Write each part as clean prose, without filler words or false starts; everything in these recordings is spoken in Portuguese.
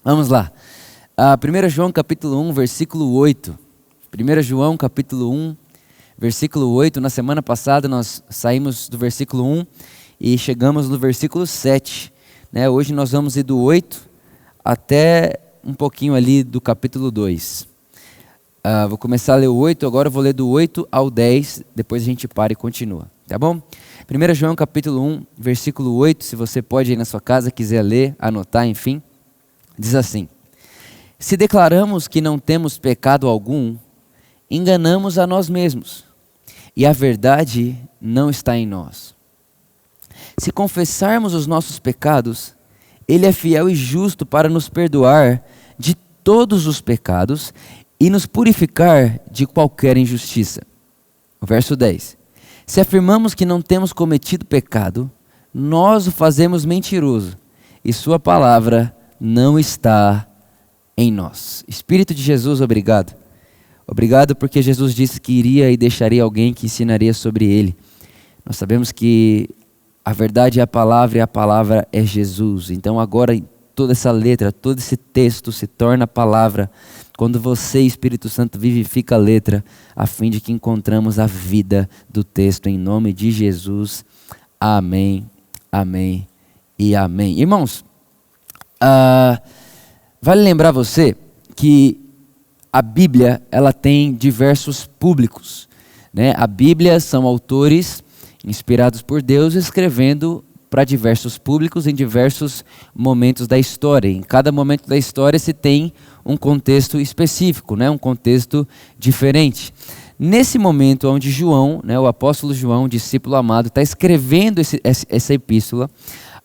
Vamos lá. 1 João capítulo 1, versículo 8. 1 João capítulo 1, versículo 8. Na semana passada nós saímos do versículo 1 e chegamos no versículo 7. Né? Hoje nós vamos ir do 8 até um pouquinho ali do capítulo 2. Vou começar a ler o 8, agora eu vou ler do 8 ao 10, depois a gente para e continua, tá bom? 1 João capítulo 1, versículo 8, se você pode ir na sua casa, quiser ler, anotar, enfim, diz assim: Se declaramos que não temos pecado algum, enganamos a nós mesmos, e a verdade não está em nós. Se confessarmos os nossos pecados, Ele é fiel e justo para nos perdoar de todos os pecados e nos purificar de qualquer injustiça. O verso 10. Se afirmamos que não temos cometido pecado, nós o fazemos mentiroso, e sua palavra não está em nós. Espírito de Jesus, obrigado. Obrigado porque Jesus disse que iria e deixaria alguém que ensinaria sobre ele. Nós sabemos que a verdade é a palavra e a palavra é Jesus. Então agora toda essa letra, todo esse texto se torna palavra quando você, Espírito Santo, vivifica a letra, a fim de que encontramos a vida do texto, em nome de Jesus. Amém, amém e amém. Irmãos, vale lembrar você que a Bíblia ela tem diversos públicos, né? A Bíblia são autores inspirados por Deus escrevendo para diversos públicos em diversos momentos da história. Em cada momento da história se tem um contexto específico, né? Um contexto diferente. Nesse momento onde João, né, o apóstolo João, discípulo amado, está escrevendo essa epístola,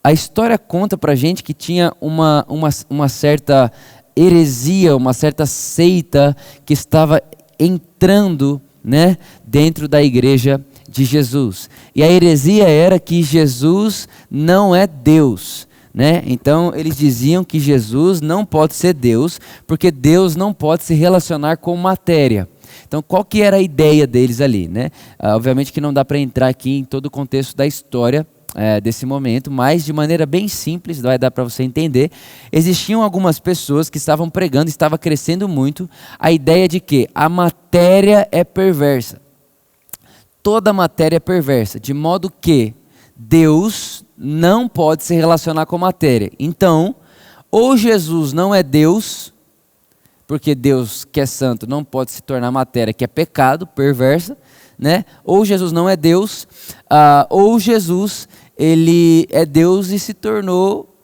a história conta para a gente que tinha uma certa heresia, uma certa seita que estava entrando, né, dentro da igreja de Jesus. E a heresia era que Jesus não é Deus, né? Então eles diziam que Jesus não pode ser Deus, porque Deus não pode se relacionar com matéria. Então qual que era a ideia deles ali, né? Obviamente que não dá para entrar aqui em todo o contexto da história desse momento, mas de maneira bem simples, vai dar para você entender. Existiam algumas pessoas que estavam pregando, estava crescendo muito, a ideia de que a matéria é perversa. Toda matéria é perversa, de modo que Deus não pode se relacionar com matéria. Então, ou Jesus não é Deus, porque Deus que é santo não pode se tornar matéria, que é pecado, perversa, né? Ou Jesus não é Deus, ou Jesus ele é Deus e se tornou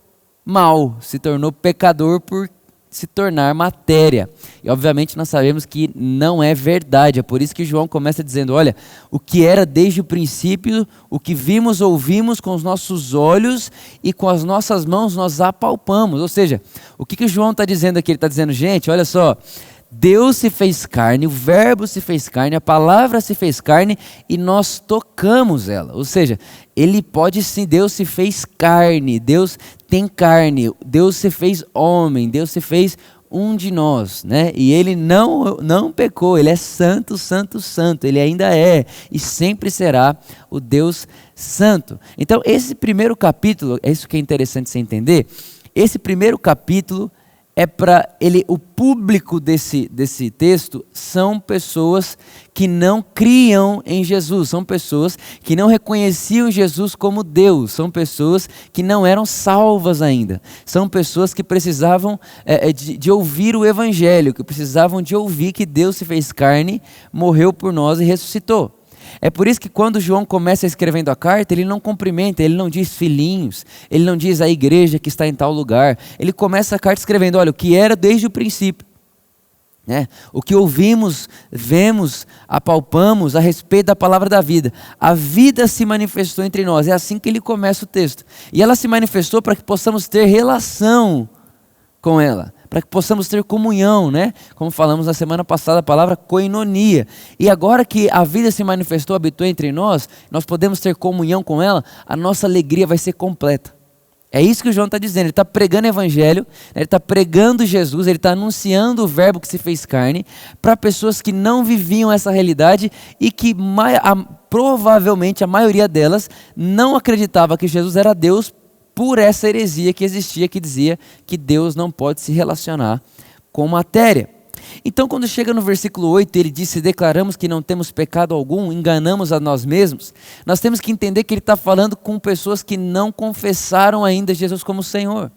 mal, se tornou pecador por se tornar matéria. E obviamente nós sabemos que não é verdade. É por isso que João começa dizendo, olha, o que era desde o princípio, o que vimos, ouvimos com os nossos olhos e com as nossas mãos nós apalpamos. Ou seja, o que João está dizendo aqui? Ele está dizendo, gente, olha só, Deus se fez carne, o verbo se fez carne, a palavra se fez carne e nós tocamos ela. Ou seja, ele pode sim, Deus se fez carne, Deus tem carne, Deus se fez homem, Deus se fez um de nós, né? E ele não pecou, ele é santo, santo, santo, ele ainda é e sempre será o Deus santo. Então esse primeiro capítulo, é isso que é interessante você entender, esse primeiro capítulo é para ele, o público desse texto são pessoas que não criam em Jesus, são pessoas que não reconheciam Jesus como Deus, são pessoas que não eram salvas ainda, são pessoas que precisavam de ouvir o Evangelho, que precisavam de ouvir que Deus se fez carne, morreu por nós e ressuscitou. É por isso que quando João começa escrevendo a carta, ele não cumprimenta, ele não diz filhinhos, ele não diz a igreja que está em tal lugar. Ele começa a carta escrevendo, olha, o que era desde o princípio, né? O que ouvimos, vemos, apalpamos a respeito da palavra da vida. A vida se manifestou entre nós, é assim que ele começa o texto. E ela se manifestou para que possamos ter relação com ela, para que possamos ter comunhão, né? Como falamos na semana passada, a palavra koinonia. E agora que a vida se manifestou, habitou entre nós, nós podemos ter comunhão com ela, a nossa alegria vai ser completa. É isso que o João está dizendo, ele está pregando o Evangelho, ele está pregando Jesus, ele está anunciando o verbo que se fez carne, para pessoas que não viviam essa realidade e que provavelmente a maioria delas não acreditava que Jesus era Deus por essa heresia que existia, que dizia que Deus não pode se relacionar com matéria. Então, quando chega no versículo 8, ele diz: se declaramos que não temos pecado algum, enganamos a nós mesmos. Nós temos que entender que ele está falando com pessoas que não confessaram ainda Jesus como Senhor.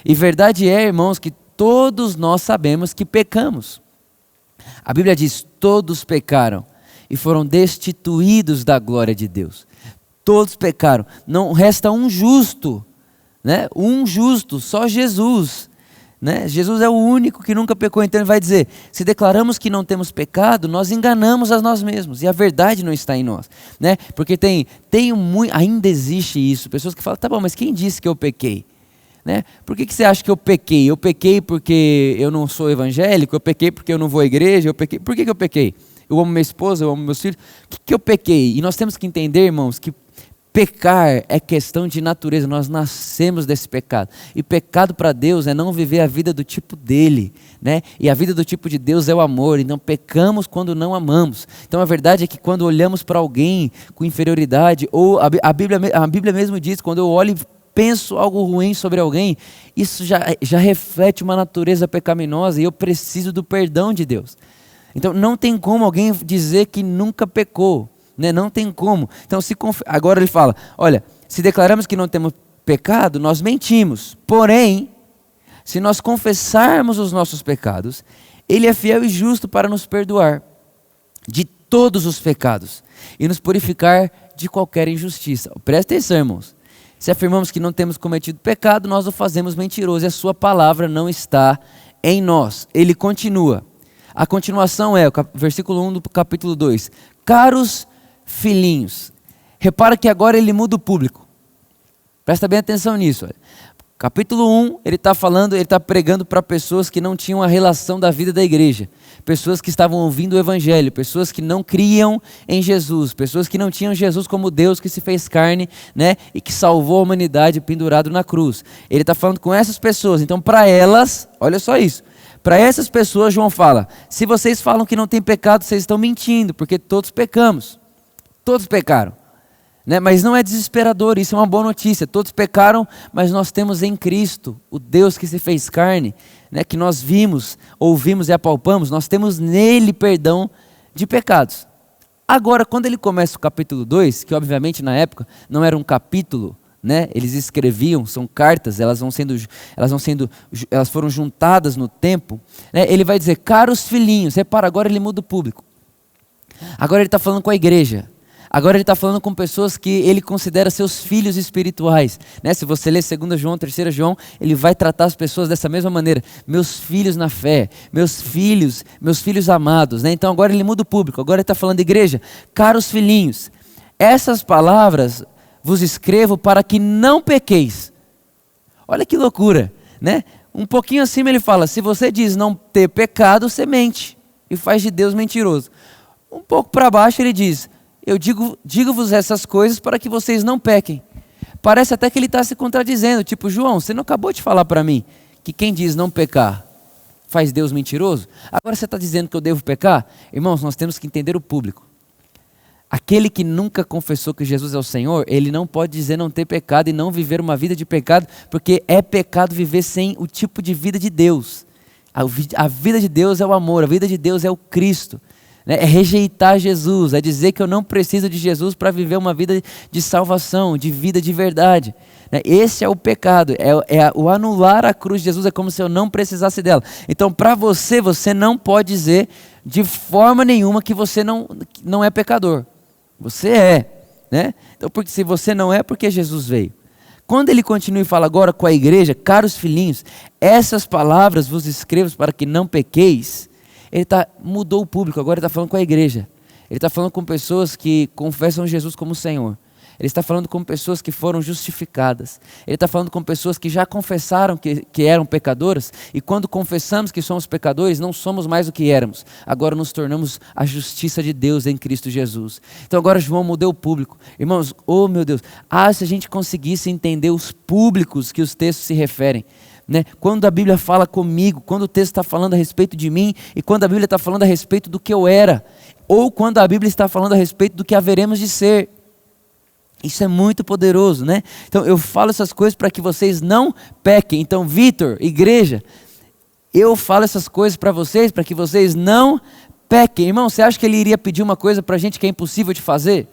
E verdade é, irmãos, que todos nós sabemos que pecamos. A Bíblia diz: todos pecaram e foram destituídos da glória de Deus. Todos pecaram, não resta um justo, né? Um justo, só Jesus, né? Jesus é o único que nunca pecou. Então ele vai dizer: se declaramos que não temos pecado, nós enganamos a nós mesmos, e a verdade não está em nós, né? Porque ainda existe isso, pessoas que falam: tá bom, mas quem disse que eu pequei? Né? Por que você acha que eu pequei? Eu pequei porque eu não sou evangélico? Eu pequei porque eu não vou à igreja? Por que eu pequei? Eu amo minha esposa, eu amo meus filhos. O que eu pequei? E nós temos que entender, irmãos, que pecar é questão de natureza. Nós nascemos desse pecado. E pecado para Deus é não viver a vida do tipo dele, né? E a vida do tipo de Deus é o amor. Então pecamos quando não amamos. Então a verdade é que quando olhamos para alguém com inferioridade, ou a Bíblia mesmo diz, quando eu olho e penso algo ruim sobre alguém, isso já reflete uma natureza pecaminosa, e eu preciso do perdão de Deus. Então não tem como alguém dizer que nunca pecou, né? Não tem como. Então agora ele fala: olha, se declaramos que não temos pecado, nós mentimos. Porém, se nós confessarmos os nossos pecados, ele é fiel e justo para nos perdoar de todos os pecados e nos purificar de qualquer injustiça. Presta atenção, irmãos. Se afirmamos que não temos cometido pecado, nós o fazemos mentiroso e a sua palavra não está em nós. Ele continua. A continuação é o versículo 1 do capítulo 2. Caros filhinhos. Repara que agora ele muda o público. Presta bem atenção nisso. Olha. Capítulo 1, ele está pregando para pessoas que não tinham a relação da vida da igreja. Pessoas que estavam ouvindo o evangelho, pessoas que não criam em Jesus, pessoas que não tinham Jesus como Deus que se fez carne, né, e que salvou a humanidade pendurado na cruz. Ele está falando com essas pessoas. Então, para elas, olha só isso. Para essas pessoas, João fala: se vocês falam que não tem pecado, vocês estão mentindo, porque todos pecamos. Todos pecaram. Né? Mas não é desesperador, isso é uma boa notícia. Todos pecaram, mas nós temos em Cristo, o Deus que se fez carne, né? Que nós vimos, ouvimos e apalpamos, nós temos nele perdão de pecados. Agora, quando ele começa o capítulo 2, que obviamente na época não era um capítulo, né? Eles escreviam, são cartas, elas foram juntadas no tempo, né? Ele vai dizer: caros filhinhos. Repara, agora ele muda o público. Agora ele está falando com a igreja. Agora ele está falando com pessoas que ele considera seus filhos espirituais, né? Se você ler 2 João, 3 João, ele vai tratar as pessoas dessa mesma maneira: meus filhos na fé, meus filhos amados, né? Então agora ele muda o público, agora ele está falando: igreja, caros filhinhos, essas palavras vos escrevo para que não pequeis. Olha que loucura, né? Um pouquinho acima ele fala: se você diz não ter pecado, você mente e faz de Deus mentiroso. Um pouco para baixo ele diz: eu digo-vos essas coisas para que vocês não pequem. Parece até que ele está se contradizendo, tipo: João, você não acabou de falar para mim que quem diz não pecar faz Deus mentiroso? Agora você está dizendo que eu devo pecar? Irmãos, nós temos que entender o público. Aquele que nunca confessou que Jesus é o Senhor, ele não pode dizer não ter pecado e não viver uma vida de pecado, porque é pecado viver sem o tipo de vida de Deus. A vida de Deus é o amor, a vida de Deus é o Cristo. É rejeitar Jesus, é dizer que eu não preciso de Jesus para viver uma vida de salvação, de vida de verdade. Esse é o pecado, o anular a cruz de Jesus, é como se eu não precisasse dela. Então, para você não pode dizer de forma nenhuma que você não é pecador. Você é, né? Então, porque se você não é, porque Jesus veio. Quando ele continua e fala agora com a igreja: caros filhinhos, essas palavras vos escrevo para que não pequeis. Ele mudou o público, agora ele está falando com a igreja. Ele está falando com pessoas que confessam Jesus como Senhor. Ele está falando com pessoas que foram justificadas. Ele está falando com pessoas que já confessaram que eram pecadoras. E quando confessamos que somos pecadores, não somos mais o que éramos. Agora nos tornamos a justiça de Deus em Cristo Jesus. Então agora João mudou o público. Irmãos, oh meu Deus, se a gente conseguisse entender os públicos que os textos se referem. Né? Quando a Bíblia fala comigo, quando o texto está falando a respeito de mim, e quando a Bíblia está falando a respeito do que eu era, ou quando a Bíblia está falando a respeito do que haveremos de ser. Isso é muito poderoso, né? Então eu falo essas coisas para que vocês não pequem. Então, Vitor, igreja, eu falo essas coisas para vocês para que vocês não pequem. Irmão, você acha que ele iria pedir uma coisa para a gente que é impossível de fazer?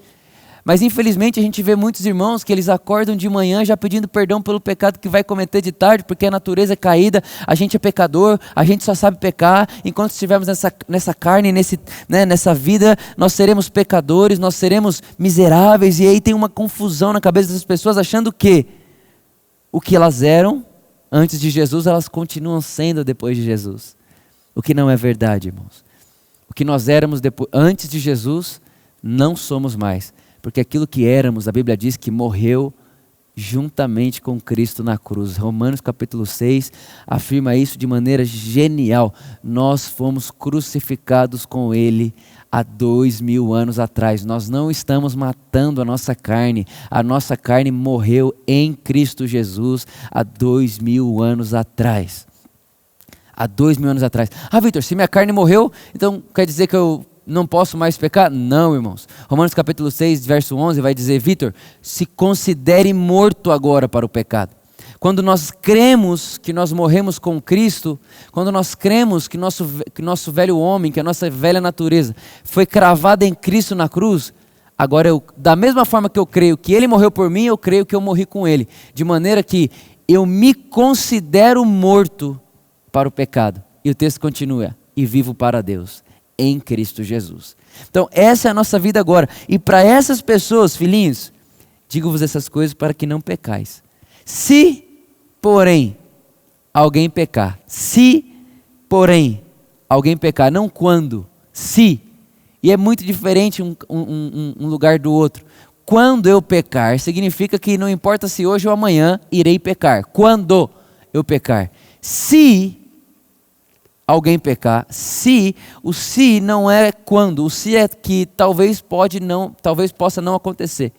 Mas infelizmente a gente vê muitos irmãos que eles acordam de manhã já pedindo perdão pelo pecado que vai cometer de tarde, porque a natureza é caída, a gente é pecador, a gente só sabe pecar. Enquanto estivermos nessa carne, nessa vida, nós seremos pecadores, nós seremos miseráveis. E aí tem uma confusão na cabeça das pessoas achando que o que elas eram antes de Jesus, elas continuam sendo depois de Jesus. O que não é verdade, irmãos. O que nós éramos antes de Jesus, não somos mais. Porque aquilo que éramos, a Bíblia diz que morreu juntamente com Cristo na cruz. Romanos capítulo 6 afirma isso de maneira genial. Nós fomos crucificados com Ele há 2000 anos atrás. Nós não estamos matando a nossa carne morreu em Cristo Jesus há 2000 anos atrás. Há 2000 anos atrás. Ah, Vitor, se minha carne morreu, então quer dizer que eu não posso mais pecar? Não, irmãos. Romanos capítulo 6, verso 11 vai dizer, Vitor, se considere morto agora para o pecado. Quando nós cremos que nós morremos com Cristo, quando nós cremos que nosso velho homem, que a nossa velha natureza foi cravada em Cristo na cruz, agora da mesma forma que eu creio que Ele morreu por mim, eu creio que eu morri com Ele. De maneira que eu me considero morto para o pecado. E o texto continua, e vivo para Deus. Em Cristo Jesus. Então essa é a nossa vida agora. E para essas pessoas, filhinhos, digo-vos essas coisas para que não pecais. Se, porém, alguém pecar. Se, porém, alguém pecar. Não quando. Se. E é muito diferente um lugar do outro. Quando eu pecar, significa que não importa se hoje ou amanhã irei pecar. Quando eu pecar. Se alguém pecar, o se não é quando, o se é que talvez possa não acontecer.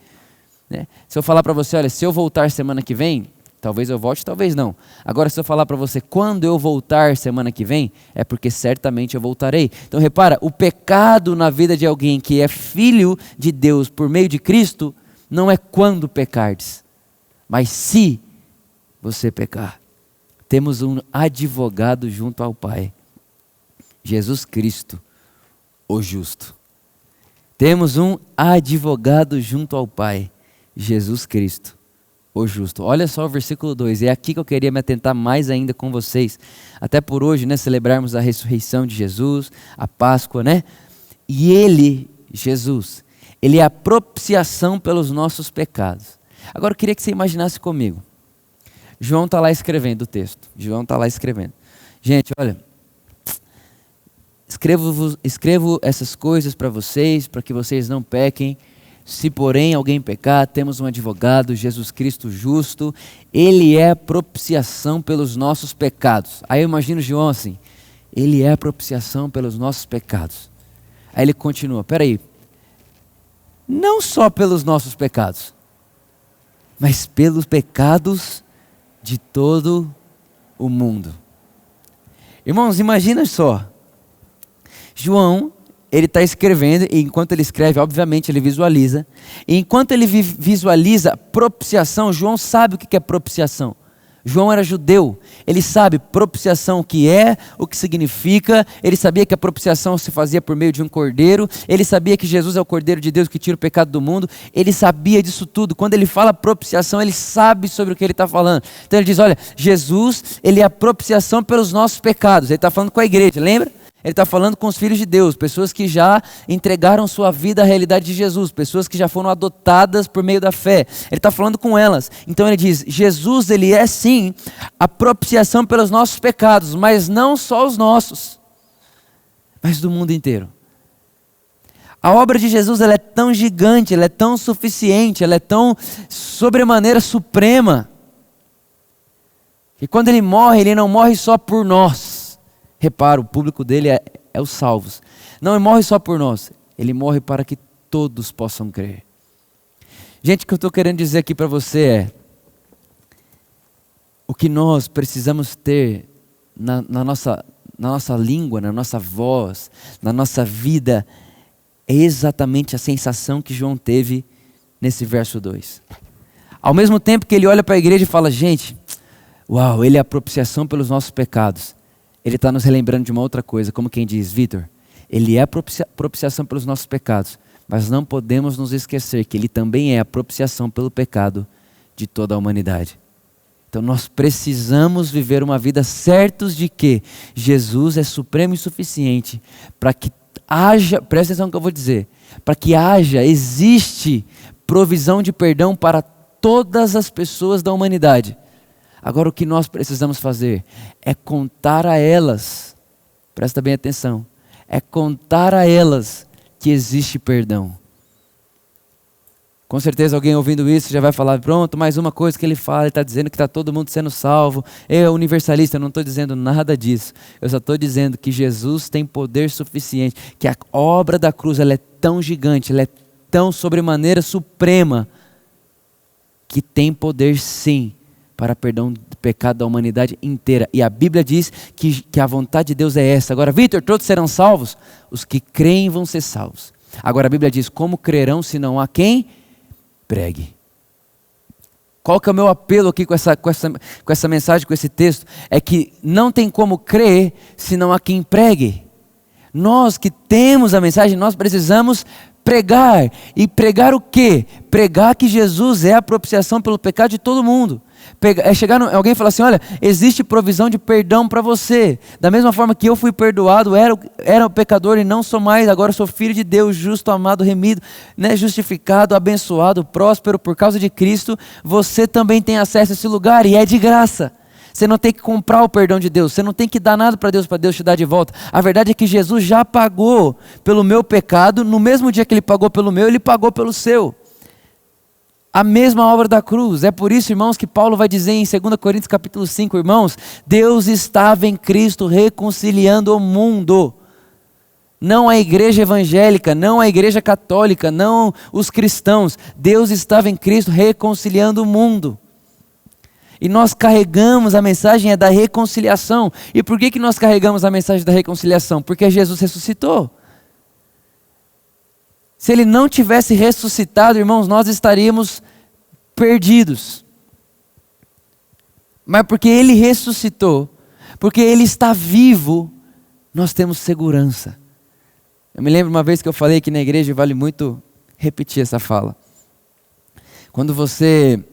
Né? Se eu falar para você, olha, se eu voltar semana que vem, talvez eu volte, talvez não. Agora se eu falar para você, quando eu voltar semana que vem, é porque certamente eu voltarei. Então repara, o pecado na vida de alguém que é filho de Deus por meio de Cristo, não é quando pecardes, mas se você pecar. Temos um advogado junto ao Pai. Jesus Cristo, o justo. Temos um advogado junto ao Pai, Jesus Cristo, o justo. Olha só o versículo 2, é aqui que eu queria me atentar mais ainda com vocês. Até por hoje, né, celebrarmos a ressurreição de Jesus, a Páscoa, né? E Ele, Jesus, Ele é a propiciação pelos nossos pecados. Agora eu queria que você imaginasse comigo. João está lá escrevendo o texto. João está lá escrevendo. Gente, olha, escrevo essas coisas para vocês, para que vocês não pequem. Se porém alguém pecar, temos um advogado, Jesus Cristo justo. Ele é a propiciação pelos nossos pecados. Aí eu imagino João assim, Ele é a propiciação pelos nossos pecados. Aí ele continua, peraí, não só pelos nossos pecados, mas pelos pecados de todo o mundo. Irmãos, imagina só, João, ele está escrevendo, e enquanto ele escreve, obviamente ele visualiza, e enquanto ele visualiza propiciação, João sabe o que é propiciação. João era judeu, ele sabe propiciação o que significa, ele sabia que a propiciação se fazia por meio de um cordeiro, ele sabia que Jesus é o cordeiro de Deus que tira o pecado do mundo, ele sabia disso tudo. Quando ele fala propiciação, ele sabe sobre o que ele está falando. Então ele diz, olha, Jesus, ele é a propiciação pelos nossos pecados. Ele está falando com a igreja, lembra? Ele está falando com os filhos de Deus, pessoas que já entregaram sua vida à realidade de Jesus, pessoas que já foram adotadas por meio da fé. Ele está falando com elas. Então ele diz, Jesus, ele é sim a propiciação pelos nossos pecados, mas não só os nossos, mas do mundo inteiro. A obra de Jesus, ela é tão gigante, ela é tão suficiente, ela é tão sobremaneira suprema, que quando ele morre, ele não morre só por nós. Repara, o público dele é os salvos. Não, ele morre só por nós. Ele morre para que todos possam crer. Gente, o que eu estou querendo dizer aqui para você é, o que nós precisamos ter na nossa língua, na nossa voz, na nossa vida, é exatamente a sensação que João teve nesse verso 2. Ao mesmo tempo que ele olha para a igreja e fala, gente, uau, ele é a propiciação pelos nossos pecados. Ele está nos relembrando de uma outra coisa, como quem diz, Vitor, ele é a propiciação pelos nossos pecados, mas não podemos nos esquecer que ele também é a propiciação pelo pecado de toda a humanidade. Então nós precisamos viver uma vida certos de que Jesus é supremo e suficiente para que haja, presta atenção no que eu vou dizer, para que existe provisão de perdão para todas as pessoas da humanidade. Agora o que nós precisamos fazer é contar a elas, presta bem atenção, é contar a elas que existe perdão. Com certeza alguém ouvindo isso já vai falar, pronto, mais uma coisa que ele fala, ele está dizendo que está todo mundo sendo salvo, é universalista. Eu não estou dizendo nada disso, eu só estou dizendo que Jesus tem poder suficiente, que a obra da cruz ela é tão gigante, ela é tão sobremaneira suprema, que tem poder sim, para perdão do pecado da humanidade inteira. E a Bíblia diz que a vontade de Deus é essa. Agora, Vitor, todos serão salvos? Os que creem vão ser salvos. Agora a Bíblia diz, como crerão se não há quem pregue? Qual que é o meu apelo aqui com essa mensagem, com esse texto? É que não tem como crer se não há quem pregue. Nós que temos a mensagem, nós precisamos pregar. E pregar o quê? Pregar que Jesus é a propiciação pelo pecado de todo mundo. É chegar alguém e falar assim, olha, existe provisão de perdão para você. Da mesma forma que eu fui perdoado, era o pecador e não sou mais, agora sou filho de Deus, justo, amado, remido, né, justificado, abençoado, próspero por causa de Cristo. Você também tem acesso a esse lugar e é de graça. Você não tem que comprar o perdão de Deus, você não tem que dar nada para Deus te dar de volta. A verdade é que Jesus já pagou pelo meu pecado, no mesmo dia que ele pagou pelo meu, ele pagou pelo seu. A mesma obra da cruz. É por isso, irmãos, que Paulo vai dizer em 2 Coríntios capítulo 5, irmãos, Deus estava em Cristo reconciliando o mundo. Não a igreja evangélica, não a igreja católica, não os cristãos. Deus estava em Cristo reconciliando o mundo. E nós carregamos a mensagem da reconciliação. E por que nós carregamos a mensagem da reconciliação? Porque Jesus ressuscitou. Se ele não tivesse ressuscitado, irmãos, nós estaríamos perdidos. Mas porque ele ressuscitou, porque ele está vivo, nós temos segurança. Eu me lembro uma vez que eu falei que na igreja vale muito repetir essa fala. Quando você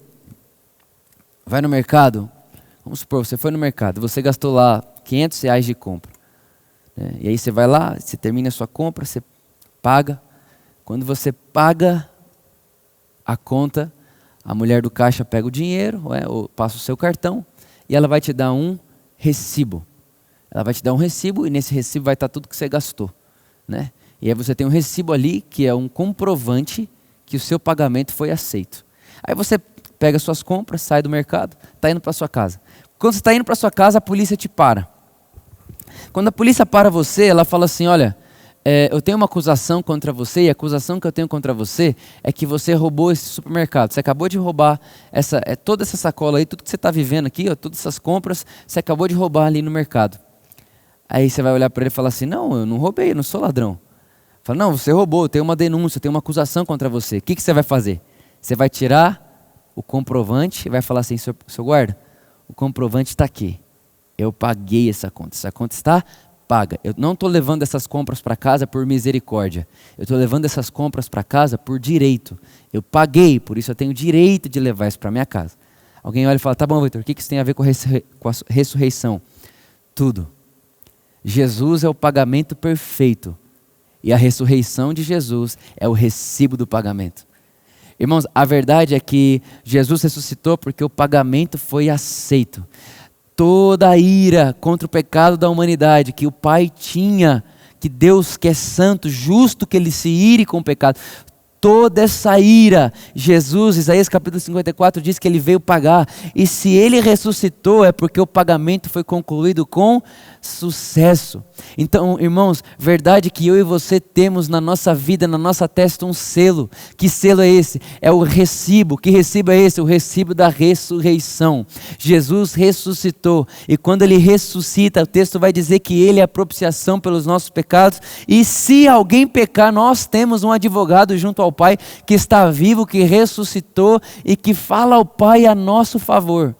vai no mercado, vamos supor, você foi no mercado, você gastou lá R$500 de compra. Né? E aí você vai lá, você termina a sua compra, você paga. Quando você paga a conta, a mulher do caixa pega o dinheiro, ou passa o seu cartão, e ela vai te dar um recibo. Ela vai te dar um recibo, e nesse recibo vai estar tudo que você gastou. Né? E aí você tem um recibo ali, que é um comprovante que o seu pagamento foi aceito. Aí você pega suas compras, sai do mercado, está indo para sua casa. Quando você está indo para sua casa, a polícia te para. Quando a polícia para você, ela fala assim, olha, eu tenho uma acusação contra você, e a acusação que eu tenho contra você é que você roubou esse supermercado. Você acabou de roubar toda essa sacola aí, tudo que você está vivendo aqui, todas essas compras, você acabou de roubar ali no mercado. Aí você vai olhar para ele e falar assim, não, eu não roubei, eu não sou ladrão. Fala, não, você roubou, eu tenho uma denúncia, eu tenho uma acusação contra você. O que você vai fazer? Você vai tirar o comprovante e vai falar assim, seu guarda, o comprovante está aqui. Eu paguei essa conta está paga. Eu não estou levando essas compras para casa por misericórdia. Eu estou levando essas compras para casa por direito. Eu paguei, por isso eu tenho direito de levar isso para minha casa. Alguém olha e fala, tá bom, Vitor, o que isso tem a ver com a ressurreição? Tudo. Jesus é o pagamento perfeito. E a ressurreição de Jesus é o recibo do pagamento. Irmãos, a verdade é que Jesus ressuscitou porque o pagamento foi aceito. Toda a ira contra o pecado da humanidade que o Pai tinha, que Deus que é santo, justo que ele se ire com o pecado, toda essa ira, Jesus, Isaías capítulo 54 diz que ele veio pagar, e se ele ressuscitou é porque o pagamento foi concluído com sucesso. Então, irmãos, verdade que eu e você temos na nossa vida, na nossa testa um selo. Que selo é esse? É o recibo. Que recibo é esse? O recibo da ressurreição. Jesus ressuscitou, e quando ele ressuscita, o texto vai dizer que ele é a propiciação pelos nossos pecados, e se alguém pecar, nós temos um advogado junto ao Pai, que está vivo, que ressuscitou e que fala ao Pai a nosso favor.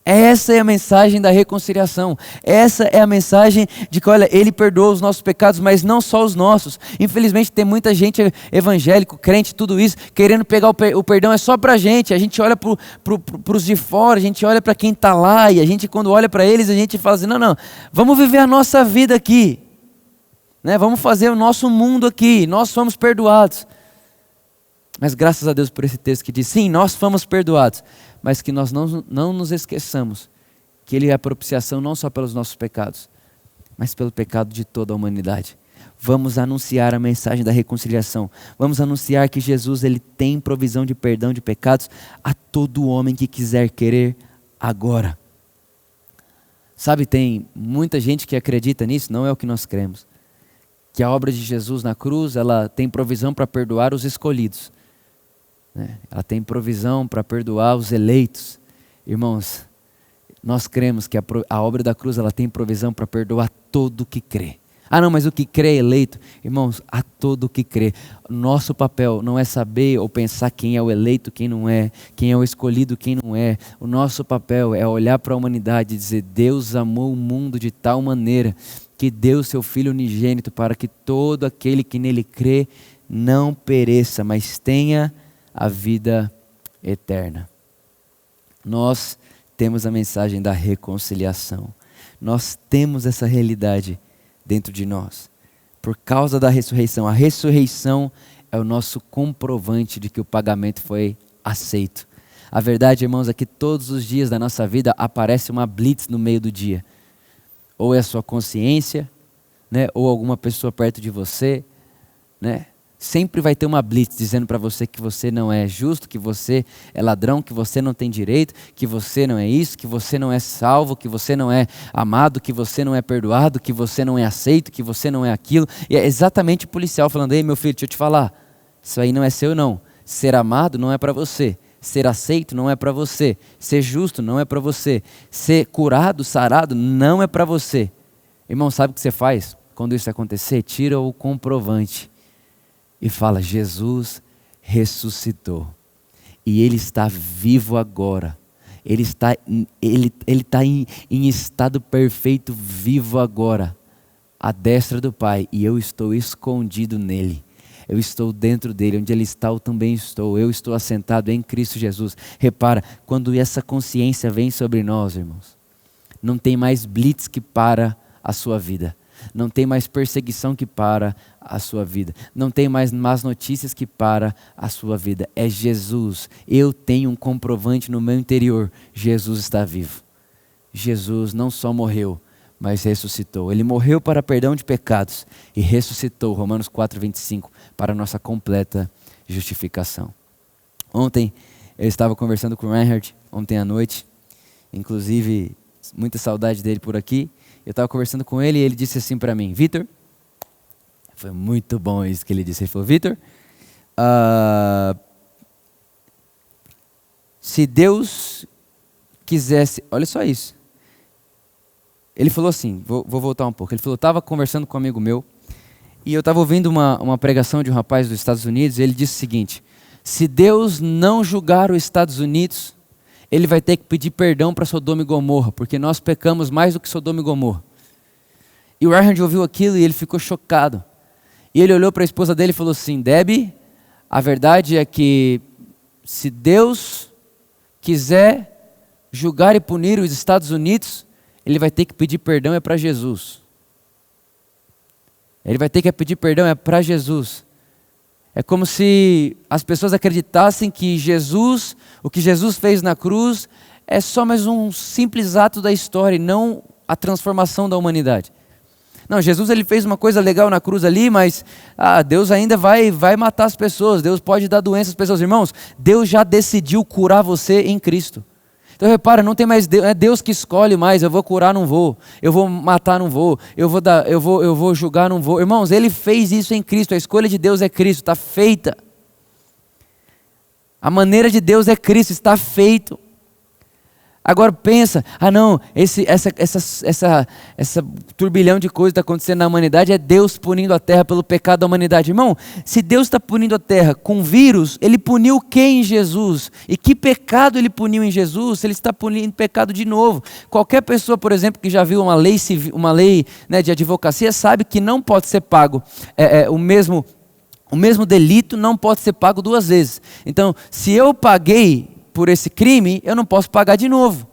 Essa é a mensagem da reconciliação. Essa é a mensagem de que, olha, Ele perdoa os nossos pecados, mas não só os nossos. Infelizmente tem muita gente evangélico, crente, tudo isso, querendo pegar o perdão é só para a gente olha para os de fora, a gente olha para quem está lá, e a gente quando olha para eles, a gente fala assim, não, vamos viver a nossa vida aqui. Né? Vamos fazer o nosso mundo aqui, nós somos perdoados. Mas graças a Deus por esse texto que diz, sim, nós fomos perdoados, mas que nós não nos esqueçamos que Ele é a propiciação não só pelos nossos pecados, mas pelo pecado de toda a humanidade. Vamos anunciar a mensagem da reconciliação. Vamos anunciar que Jesus Ele tem provisão de perdão de pecados a todo homem que quiser querer agora. Sabe, tem muita gente que acredita nisso, não é o que nós cremos. Que a obra de Jesus na cruz, ela tem provisão para perdoar os escolhidos. Ela tem provisão para perdoar os eleitos. Irmãos, nós cremos que a obra da cruz ela tem provisão para perdoar todo o que crê. Ah não, mas o que crê é eleito. Irmãos, a todo o que crê. Nosso papel não é saber ou pensar quem é o eleito, quem não é, quem é o escolhido, quem não é. O nosso papel é olhar para a humanidade e dizer, Deus amou o mundo de tal maneira que deu seu Filho unigênito para que todo aquele que nele crê não pereça, mas tenha a vida eterna. Nós temos a mensagem da reconciliação. Nós temos essa realidade dentro de nós. Por causa da ressurreição. A ressurreição é o nosso comprovante de que o pagamento foi aceito. A verdade, irmãos, é que todos os dias da nossa vida aparece uma blitz no meio do dia. Ou é a sua consciência, né? Ou alguma pessoa perto de você, né? Sempre vai ter uma blitz dizendo para você que você não é justo, que você é ladrão, que você não tem direito, que você não é isso, que você não é salvo, que você não é amado, que você não é perdoado, que você não é aceito, que você não é aquilo. E é exatamente o policial falando, ei meu filho, deixa eu te falar, isso aí não é seu não. Ser amado não é para você. Ser aceito não é para você. Ser justo não é para você. Ser curado, sarado não é para você. Irmão, sabe o que você faz quando isso acontecer? Tira o comprovante. E fala, Jesus ressuscitou. E Ele está vivo agora. Ele está em estado perfeito, vivo agora. À destra do Pai. E eu estou escondido nele. Eu estou dentro dele. Onde Ele está, eu também estou. Eu estou assentado em Cristo Jesus. Repara, quando essa consciência vem sobre nós, irmãos, não tem mais blitz que para a sua vida. Não tem mais perseguição que para a sua vida. Não tem mais más notícias que para a sua vida. É Jesus. Eu tenho um comprovante no meu interior. Jesus está vivo. Jesus não só morreu, mas ressuscitou. Ele morreu para perdão de pecados e ressuscitou, Romanos 4:25, para a nossa completa justificação. Ontem eu estava conversando com o Reinhard, ontem à noite. Inclusive, muita saudade dele por aqui. Eu estava conversando com ele e ele disse assim para mim, Vitor, foi muito bom isso que ele disse. Ele falou, Vitor, se Deus quisesse, olha só isso. Ele falou assim, vou voltar um pouco. Ele falou, estava conversando com um amigo meu e eu estava ouvindo uma pregação de um rapaz dos Estados Unidos e ele disse o seguinte, se Deus não julgar os Estados Unidos, Ele vai ter que pedir perdão para Sodoma e Gomorra, porque nós pecamos mais do que Sodoma e Gomorra. E o Reinhard ouviu aquilo e ele ficou chocado. E ele olhou para a esposa dele e falou assim, Debbie, a verdade é que se Deus quiser julgar e punir os Estados Unidos, Ele vai ter que pedir perdão para Jesus. Ele vai ter que pedir perdão para Jesus. É como se as pessoas acreditassem que Jesus, o que Jesus fez na cruz, é só mais um simples ato da história e não a transformação da humanidade. Não, Jesus ele fez uma coisa legal na cruz ali, mas Deus ainda vai matar as pessoas, Deus pode dar doença às pessoas. Irmãos, Deus já decidiu curar você em Cristo. Então repara, não tem mais Deus, é Deus que escolhe mais, eu vou curar, não vou, eu vou matar, não vou, eu vou julgar, não vou. Irmãos, Ele fez isso em Cristo, a escolha de Deus é Cristo, está feita. A maneira de Deus é Cristo, está feito. Agora pensa, não, essa turbilhão de coisas está acontecendo na humanidade, é Deus punindo a terra pelo pecado da humanidade. Irmão, se Deus está punindo a terra com vírus, Ele puniu quem em Jesus? E que pecado Ele puniu em Jesus? Ele está punindo pecado de novo. Qualquer pessoa, por exemplo, que já viu uma lei civil, uma lei, né, de advocacia, sabe que não pode ser pago o mesmo delito não pode ser pago duas vezes. Então, se eu paguei por esse crime, eu não posso pagar de novo.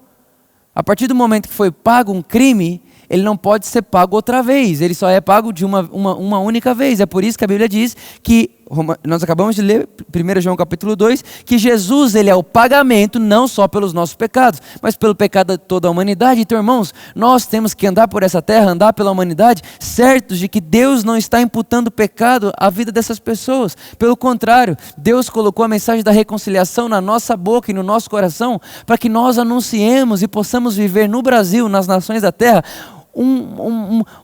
A partir do momento que foi pago um crime, ele não pode ser pago outra vez. Ele só é pago de uma única vez. É por isso que a Bíblia diz que, nós acabamos de ler, 1 João capítulo 2, que Jesus, ele é o pagamento não só pelos nossos pecados, mas pelo pecado de toda a humanidade. Então, irmãos, nós temos que andar por essa terra, andar pela humanidade, certos de que Deus não está imputando pecado à vida dessas pessoas. Pelo contrário, Deus colocou a mensagem da reconciliação na nossa boca e no nosso coração, para que nós anunciemos e possamos viver no Brasil, nas nações da terra,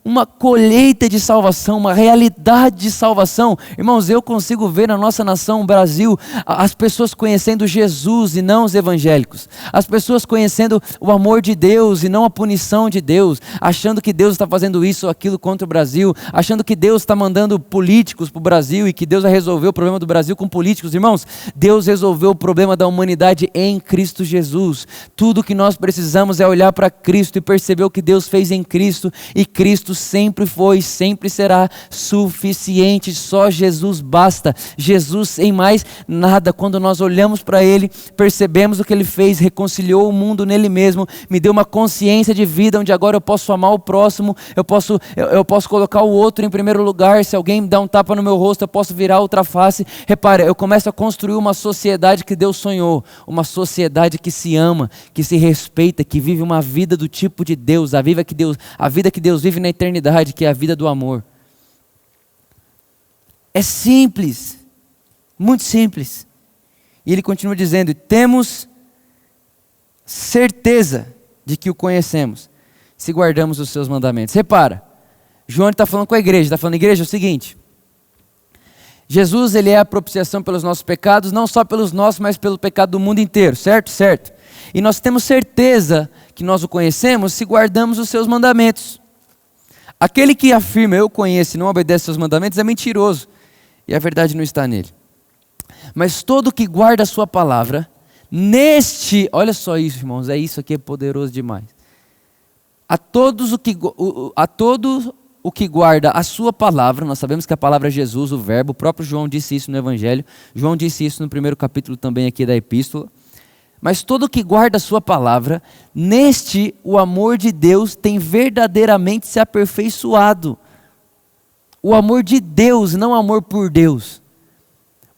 uma colheita de salvação, uma realidade de salvação. Irmãos, eu consigo ver na nossa nação, o Brasil, as pessoas conhecendo Jesus e não os evangélicos, as pessoas conhecendo o amor de Deus e não a punição de Deus, achando que Deus está fazendo isso ou aquilo contra o Brasil, achando que Deus está mandando políticos para o Brasil e que Deus vai resolver o problema do Brasil com políticos. Irmãos, Deus resolveu o problema da humanidade em Cristo Jesus. Tudo que nós precisamos é olhar para Cristo e perceber o que Deus fez em Cristo, e Cristo sempre foi, sempre será suficiente. Só Jesus basta, Jesus sem mais nada. Quando nós olhamos para Ele, percebemos o que Ele fez, reconciliou o mundo nele mesmo, me deu uma consciência de vida, onde agora eu posso amar o próximo, eu posso colocar o outro em primeiro lugar. Se alguém me dá um tapa no meu rosto, eu posso virar outra face. Repara, eu começo a construir uma sociedade que Deus sonhou, uma sociedade que se ama, que se respeita, que vive uma vida do tipo de Deus, a vida que Deus vive na eternidade, que é a vida do amor. É simples, muito simples. E ele continua dizendo: temos certeza de que o conhecemos, se guardamos os seus mandamentos. Repara, João está falando com a igreja, está falando: igreja, é o seguinte, Jesus, ele é a propiciação pelos nossos pecados, não só pelos nossos, mas pelo pecado do mundo inteiro, certo? Certo. E nós temos certeza que nós o conhecemos se guardamos os seus mandamentos. Aquele que afirma eu conheço e não obedece aos seus mandamentos é mentiroso, e a verdade não está nele. Mas todo que guarda a sua palavra, olha só isso, irmãos, isso aqui é poderoso demais. A todo o que guarda a sua palavra, nós sabemos que a palavra é Jesus, o verbo, o próprio João disse isso no Evangelho, João disse isso no primeiro capítulo também aqui da Epístola. Mas todo que guarda a sua palavra, neste o amor de Deus tem verdadeiramente se aperfeiçoado. O amor de Deus, não o amor por Deus.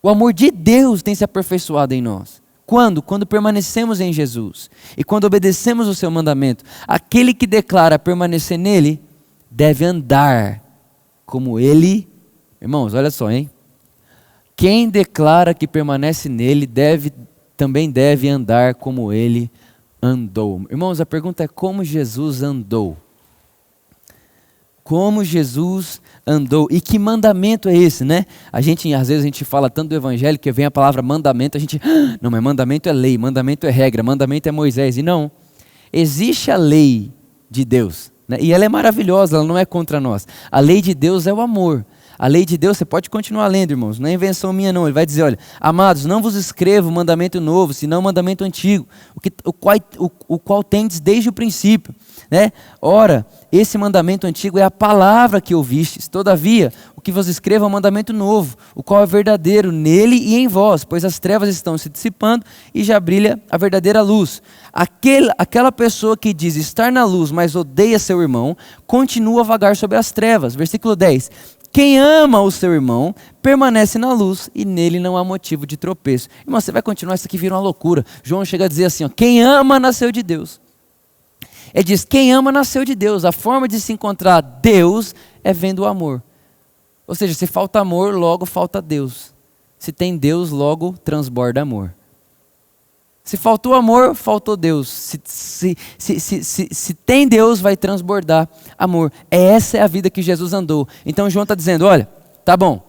O amor de Deus tem se aperfeiçoado em nós. Quando? Quando permanecemos em Jesus e quando obedecemos o seu mandamento. Aquele que declara permanecer nele, deve andar como ele. Irmãos, olha só, hein? Quem declara que permanece nele, também deve andar como ele andou. Irmãos, a pergunta é: como Jesus andou? Como Jesus andou? E que mandamento é esse, né? Às vezes a gente fala tanto do Evangelho que vem a palavra mandamento, a gente, não, mas mandamento é lei, mandamento é regra, mandamento é Moisés. E não, existe a lei de Deus, né? E ela é maravilhosa, ela não é contra nós. A lei de Deus é o amor. A lei de Deus, você pode continuar lendo, irmãos, não é invenção minha não. Ele vai dizer: olha, amados, não vos escrevo mandamento novo, senão mandamento antigo, o qual tendes desde o princípio, né? Ora, esse mandamento antigo é a palavra que ouvistes. Todavia, o que vos escrevo é um mandamento novo, o qual é verdadeiro nele e em vós, pois as trevas estão se dissipando e já brilha a verdadeira luz. Aquela pessoa que diz estar na luz, mas odeia seu irmão, continua a vagar sobre as trevas. Versículo 10. Quem ama o seu irmão permanece na luz e nele não há motivo de tropeço. Irmão, você vai continuar, isso aqui vira uma loucura. João chega a dizer assim, ó, quem ama nasceu de Deus. Ele diz, quem ama nasceu de Deus. A forma de se encontrar Deus é vendo o amor. Ou seja, se falta amor, logo falta Deus. Se tem Deus, logo transborda amor. Se faltou amor, faltou Deus. Se tem Deus, vai transbordar amor. Essa é a vida que Jesus andou. Então João está dizendo, olha, tá bom.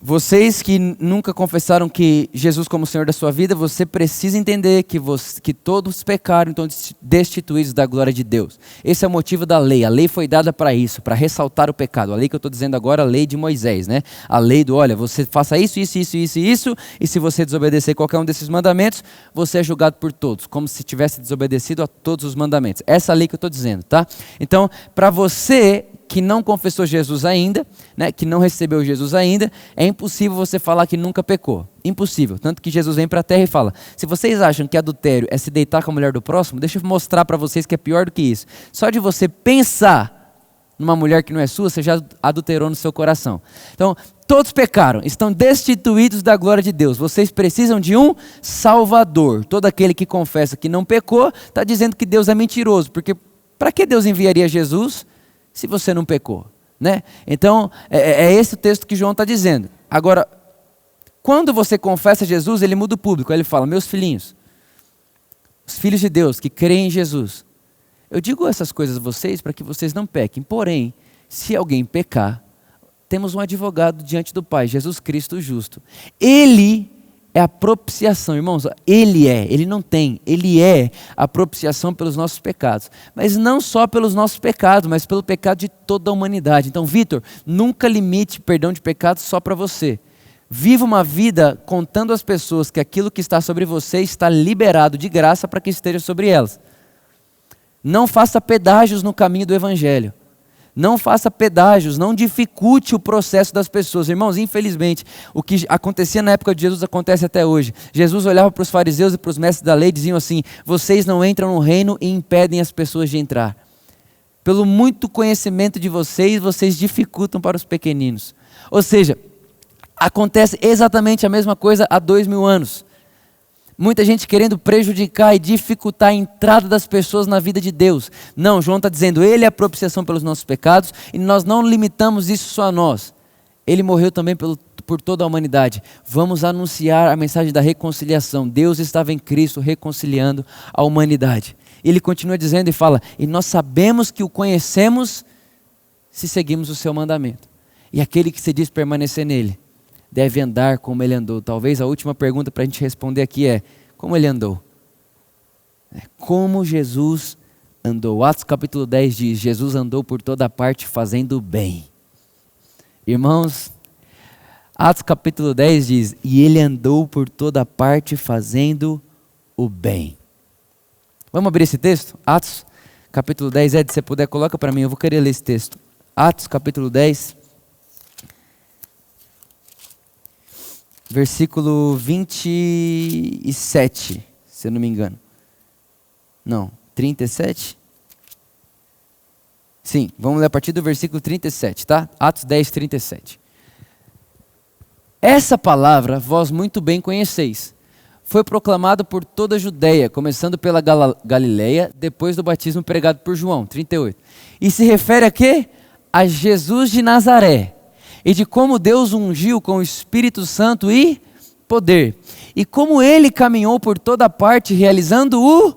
Vocês que nunca confessaram que Jesus como Senhor da sua vida, você precisa entender que todos pecaram, então destituídos da glória de Deus. Esse é o motivo da lei. A lei foi dada para isso, para ressaltar o pecado. A lei que eu estou dizendo agora, a lei de Moisés, né? A lei do, olha, você faça isso, isso, isso, isso, isso, e se você desobedecer qualquer um desses mandamentos, você é julgado por todos, como se tivesse desobedecido a todos os mandamentos. Essa é a lei que eu estou dizendo, tá? Então, para você que não confessou Jesus ainda, né, que não recebeu Jesus ainda, é impossível você falar que nunca pecou. Impossível. Tanto que Jesus vem para a terra e fala, se vocês acham que adultério é se deitar com a mulher do próximo, deixa eu mostrar para vocês que é pior do que isso. Só de você pensar numa mulher que não é sua, você já adulterou no seu coração. Então, todos pecaram, estão destituídos da glória de Deus. Vocês precisam de um Salvador. Todo aquele que confessa que não pecou, está dizendo que Deus é mentiroso, porque para que Deus enviaria Jesus se você não pecou, né? Então, é esse o texto que João está dizendo. Agora, quando você confessa Jesus, ele muda o público. Ele fala, meus filhinhos, os filhos de Deus que creem em Jesus, eu digo essas coisas a vocês para que vocês não pequem. Porém, se alguém pecar, temos um advogado diante do Pai, Jesus Cristo justo. Ele é a propiciação, irmãos, ele não tem, ele é a propiciação pelos nossos pecados, mas não só pelos nossos pecados, mas pelo pecado de toda a humanidade. Então, Vitor, nunca limite perdão de pecados só para você. Viva uma vida contando às pessoas que aquilo que está sobre você está liberado de graça para que esteja sobre elas. Não faça pedágios no caminho do Evangelho. Não faça pedágios, não dificulte o processo das pessoas. Irmãos, infelizmente, o que acontecia na época de Jesus acontece até hoje. Jesus olhava para os fariseus e para os mestres da lei e diziam assim, vocês não entram no reino e impedem as pessoas de entrar. Pelo muito conhecimento de vocês, vocês dificultam para os pequeninos. Ou seja, acontece exatamente a mesma coisa há 2000 anos. Muita gente querendo prejudicar e dificultar a entrada das pessoas na vida de Deus. Não, João está dizendo, ele é a propiciação pelos nossos pecados e nós não limitamos isso só a nós. Ele morreu também por toda a humanidade. Vamos anunciar a mensagem da reconciliação. Deus estava em Cristo reconciliando a humanidade. Ele continua dizendo e fala, e nós sabemos que o conhecemos se seguimos o seu mandamento. E aquele que se diz permanecer nele, deve andar como ele andou. Talvez a última pergunta para a gente responder aqui é, como ele andou? Como Jesus andou? Atos capítulo 10 diz, Jesus andou por toda parte fazendo o bem. Irmãos, Atos capítulo 10 diz, e ele andou por toda parte fazendo o bem. Vamos abrir esse texto? Atos capítulo 10, Ed, se você puder, coloca para mim, eu vou querer ler esse texto. Atos capítulo 10, versículo 27, se eu não me engano. Não, 37? Sim, vamos ler a partir do versículo 37, tá? Atos 10, 37. Essa palavra, vós muito bem conheceis. Foi proclamado por toda a Judeia, começando pela Galileia, depois do batismo pregado por João, 38. E se refere a quê? A Jesus de Nazaré. E de como Deus ungiu com o Espírito Santo e poder. E como ele caminhou por toda parte, realizando o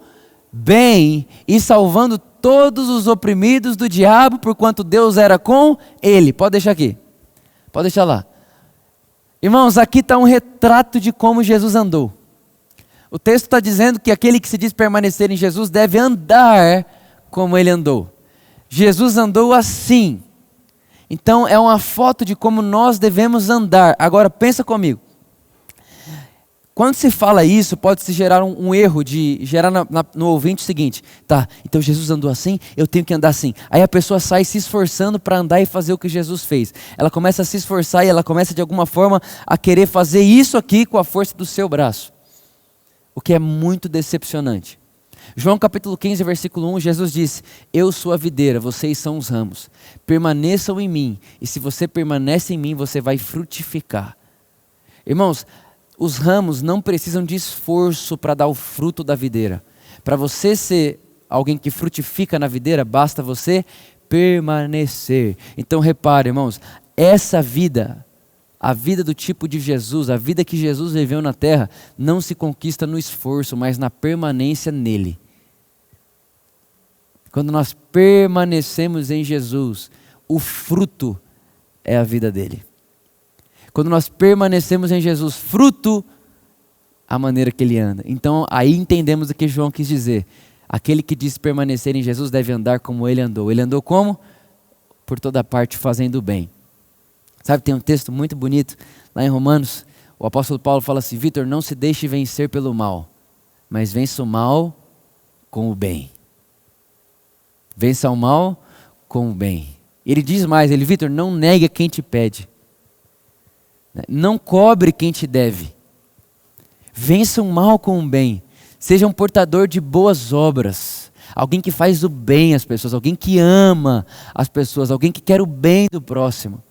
bem e salvando todos os oprimidos do diabo, porquanto Deus era com ele. Pode deixar aqui. Pode deixar lá. Irmãos, aqui está um retrato de como Jesus andou. O texto está dizendo que aquele que se diz permanecer em Jesus deve andar como ele andou. Jesus andou assim. Então é uma foto de como nós devemos andar. Agora pensa comigo. Quando se fala isso, pode-se gerar um erro de gerar no ouvinte o seguinte, tá, então Jesus andou assim, eu tenho que andar assim. Aí a pessoa sai se esforçando para andar e fazer o que Jesus fez. Ela começa a se esforçar e ela começa de alguma forma a querer fazer isso aqui com a força do seu braço. O que é muito decepcionante. João capítulo 15, versículo 1, Jesus disse, eu sou a videira, vocês são os ramos. Permaneçam em mim, e se você permanece em mim, você vai frutificar. Irmãos, os ramos não precisam de esforço para dar o fruto da videira. Para você ser alguém que frutifica na videira, basta você permanecer. Então repare, irmãos, essa vida, a vida do tipo de Jesus, a vida que Jesus viveu na terra, não se conquista no esforço, mas na permanência nele. Quando nós permanecemos em Jesus, o fruto é a vida dele. quando nós permanecemos em Jesus, fruto a maneira que ele anda. Então aí entendemos o que João quis dizer. Aquele que diz permanecer em Jesus deve andar como ele andou. Ele andou como? Por toda parte fazendo o bem. Sabe, tem um texto muito bonito lá em Romanos. O apóstolo Paulo fala assim: Vitor, não se deixe vencer pelo mal, mas vença o mal com o bem. Vença o mal com o bem. Ele diz mais, Vitor, não negue a quem te pede. Não cobre quem te deve. Vença o mal com o bem. Seja um portador de boas obras. Alguém que faz o bem às pessoas. Alguém que ama as pessoas. Alguém que quer o bem do próximo.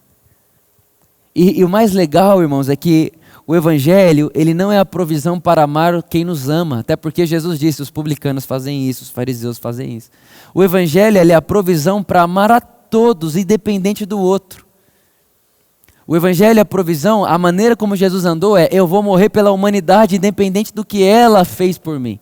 E o mais legal, irmãos, é que o Evangelho, ele não é a provisão para amar quem nos ama. Até porque Jesus disse, os publicanos fazem isso, os fariseus fazem isso. O Evangelho, ele é a provisão para amar a todos, independente do outro. O Evangelho é a provisão, a maneira como Jesus andou é: eu vou morrer pela humanidade, independente do que ela fez por mim.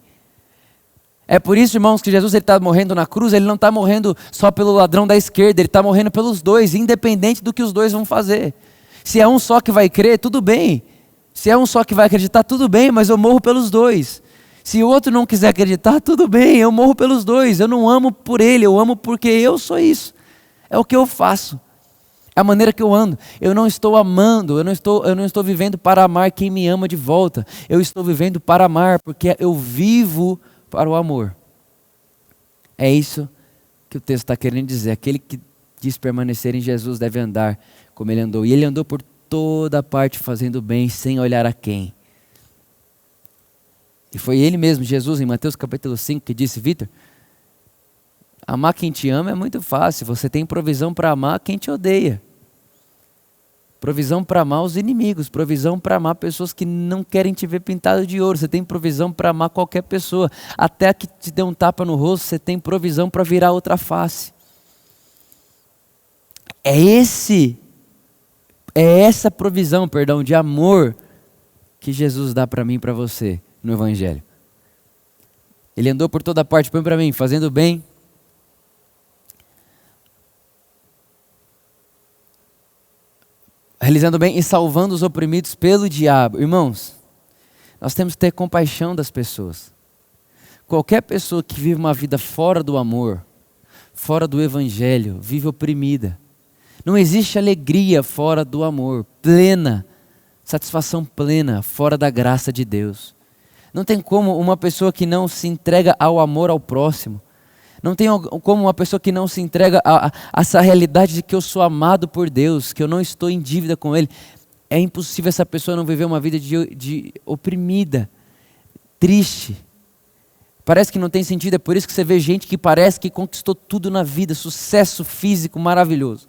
É por isso, irmãos, que Jesus está morrendo na cruz, ele não está morrendo só pelo ladrão da esquerda, ele está morrendo pelos dois, independente do que os dois vão fazer. Se é um só que vai crer, tudo bem. Se é um só que vai acreditar, tudo bem, mas eu morro pelos dois. Se o outro não quiser acreditar, tudo bem, eu morro pelos dois. Eu não amo por ele, eu amo porque eu sou isso. É o que eu faço. É a maneira que eu ando. Eu não estou amando, eu não estou vivendo para amar quem me ama de volta. Eu estou vivendo para amar, porque eu vivo para o amor. É isso que o texto está querendo dizer. Aquele que diz permanecer em Jesus deve andar como ele andou. E ele andou por toda parte fazendo bem, sem olhar a quem. E foi ele mesmo, Jesus, em Mateus capítulo 5, que disse: Vitor, amar quem te ama é muito fácil. Você tem provisão para amar quem te odeia. Provisão para amar os inimigos. Provisão para amar pessoas que não querem te ver pintado de ouro. Você tem provisão para amar qualquer pessoa. Até a que te dê um tapa no rosto, você tem provisão para virar outra face. É essa provisão, de amor que Jesus dá para mim e para você no Evangelho. Ele andou por toda parte, põe para mim, fazendo bem, realizando bem e salvando os oprimidos pelo diabo. Irmãos, nós temos que ter compaixão das pessoas. Qualquer pessoa que vive uma vida fora do amor, fora do Evangelho, vive oprimida. Não existe alegria fora do amor, plena, satisfação plena, fora da graça de Deus. Não tem como uma pessoa que não se entrega ao amor ao próximo. Não tem como uma pessoa que não se entrega a essa realidade de que eu sou amado por Deus, que eu não estou em dívida com Ele. É impossível essa pessoa não viver uma vida de oprimida, triste. Parece que não tem sentido, é por isso que você vê gente que parece que conquistou tudo na vida, sucesso físico maravilhoso.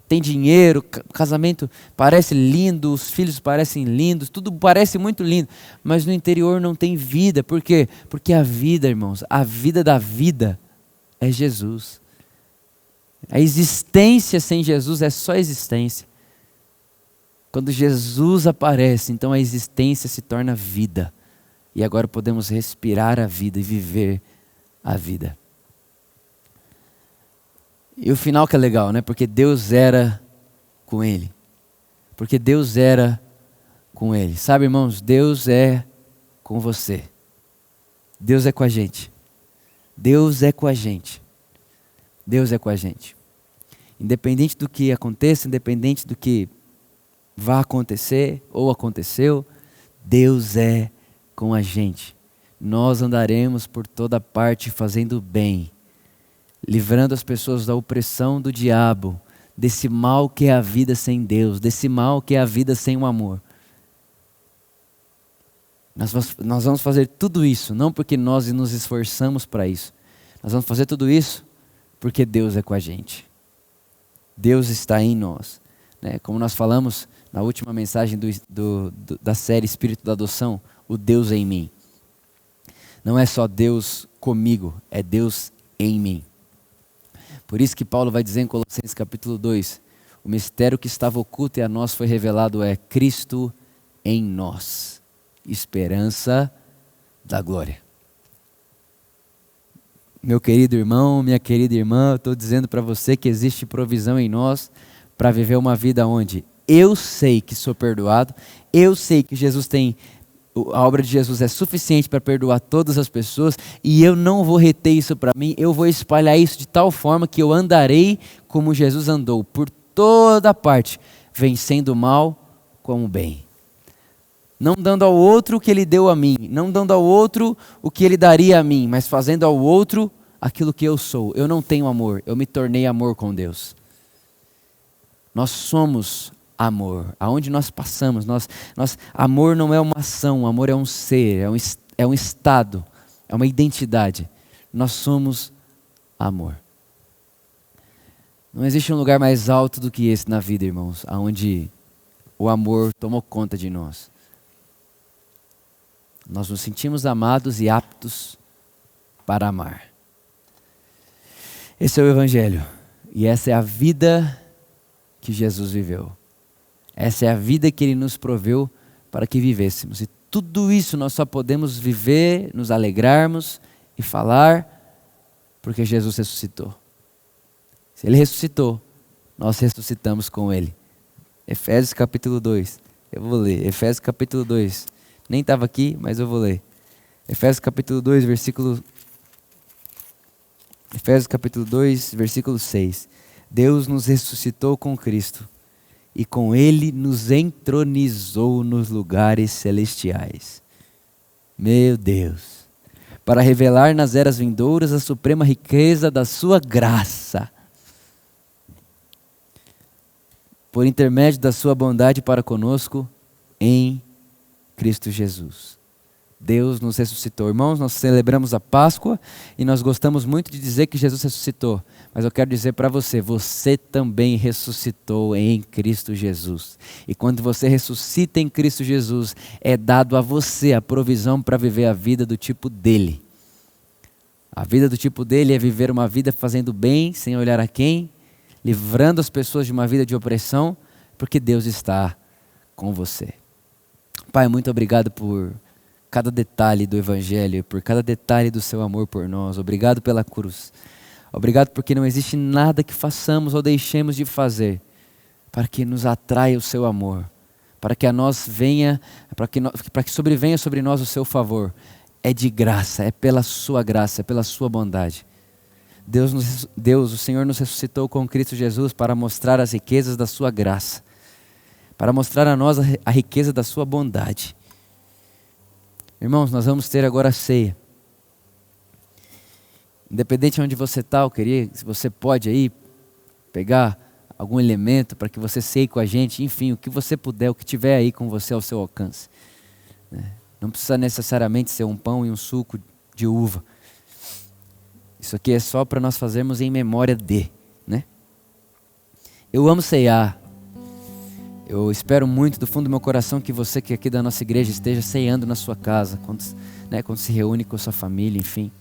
Tem dinheiro, casamento parece lindo, os filhos parecem lindos, tudo parece muito lindo, mas no interior não tem vida. Por quê? Porque a vida, irmãos, a vida da vida é Jesus. A existência sem Jesus é só existência. Quando Jesus aparece, então a existência se torna vida. E agora podemos respirar a vida e viver a vida. E o final que é legal, né? Porque Deus era com ele. Porque Deus era com ele. Sabe, irmãos, Deus é com você. Deus é com a gente. Deus é com a gente. Deus é com a gente. Independente do que aconteça, independente do que vá acontecer ou aconteceu, Deus é com a gente. Nós andaremos por toda parte fazendo bem, livrando as pessoas da opressão do diabo, desse mal que é a vida sem Deus, desse mal que é a vida sem o amor. Nós vamos fazer tudo isso, não porque nós nos esforçamos para isso. Nós vamos fazer tudo isso porque Deus é com a gente. Deus está em nós. Né? Como nós falamos na última mensagem da série Espírito da Adoção, o Deus em mim. Não é só Deus comigo, é Deus em mim. Por isso que Paulo vai dizer em Colossenses capítulo 2, o mistério que estava oculto e a nós foi revelado é Cristo em nós, esperança da glória. Meu querido irmão, minha querida irmã, eu estou dizendo para você que existe provisão em nós para viver uma vida onde? eu sei que sou perdoado, eu sei que a obra de Jesus é suficiente para perdoar todas as pessoas, e eu não vou reter isso para mim, eu vou espalhar isso de tal forma que eu andarei como Jesus andou, por toda parte, vencendo o mal com o bem. Não dando ao outro o que ele deu a mim, não dando ao outro o que ele daria a mim, mas fazendo ao outro aquilo que eu sou. Eu não tenho amor, eu me tornei amor com Deus. Nós somos amor. Aonde nós passamos, amor não é uma ação, amor é um ser, é um estado, é uma identidade. Nós somos amor. Não existe um lugar mais alto do que esse na vida, irmãos, aonde o amor tomou conta de nós. Nós nos sentimos amados e aptos para amar. Esse é o Evangelho. E essa é a vida que Jesus viveu. Essa é a vida que Ele nos proveu para que vivêssemos. E tudo isso nós só podemos viver, nos alegrarmos e falar porque Jesus ressuscitou. Se Ele ressuscitou, nós ressuscitamos com Ele. Efésios capítulo 2. Eu vou ler. Efésios capítulo 2. Nem estava aqui, mas eu vou ler. Efésios capítulo 2, versículo 6. Deus nos ressuscitou com Cristo e com Ele nos entronizou nos lugares celestiais. Meu Deus! Para revelar nas eras vindouras a suprema riqueza da sua graça, por intermédio da sua bondade para conosco em Cristo Jesus. Deus nos ressuscitou. Irmãos, nós celebramos a Páscoa e nós gostamos muito de dizer que Jesus ressuscitou. Mas eu quero dizer para você, você também ressuscitou em Cristo Jesus. E quando você ressuscita em Cristo Jesus, é dado a você a provisão para viver a vida do tipo dele. A vida do tipo dele é viver uma vida fazendo bem, sem olhar a quem, livrando as pessoas de uma vida de opressão, porque Deus está com você. Pai, muito obrigado por cada detalhe do Evangelho, por cada detalhe do seu amor por nós. Obrigado pela cruz. Obrigado porque não existe nada que façamos ou deixemos de fazer para que nos atraia o seu amor, para que para que sobrevenha sobre nós o seu favor. É de graça, é pela sua graça, é pela sua bondade. Deus, o Senhor nos ressuscitou com Cristo Jesus para mostrar as riquezas da sua graça, para mostrar a nós a riqueza da sua bondade. Irmãos, nós vamos ter agora a ceia. Independente de onde você está, eu queria, se você pode aí pegar algum elemento para que você ceie com a gente, enfim, o que você puder, o que tiver aí com você ao seu alcance. Não precisa necessariamente ser um pão e um suco de uva. Isso aqui é só para nós fazermos em memória de, né? Eu amo ceiar. Eu espero muito do fundo do meu coração que você que é aqui da nossa igreja esteja ceando na sua casa, quando se reúne com a sua família, enfim.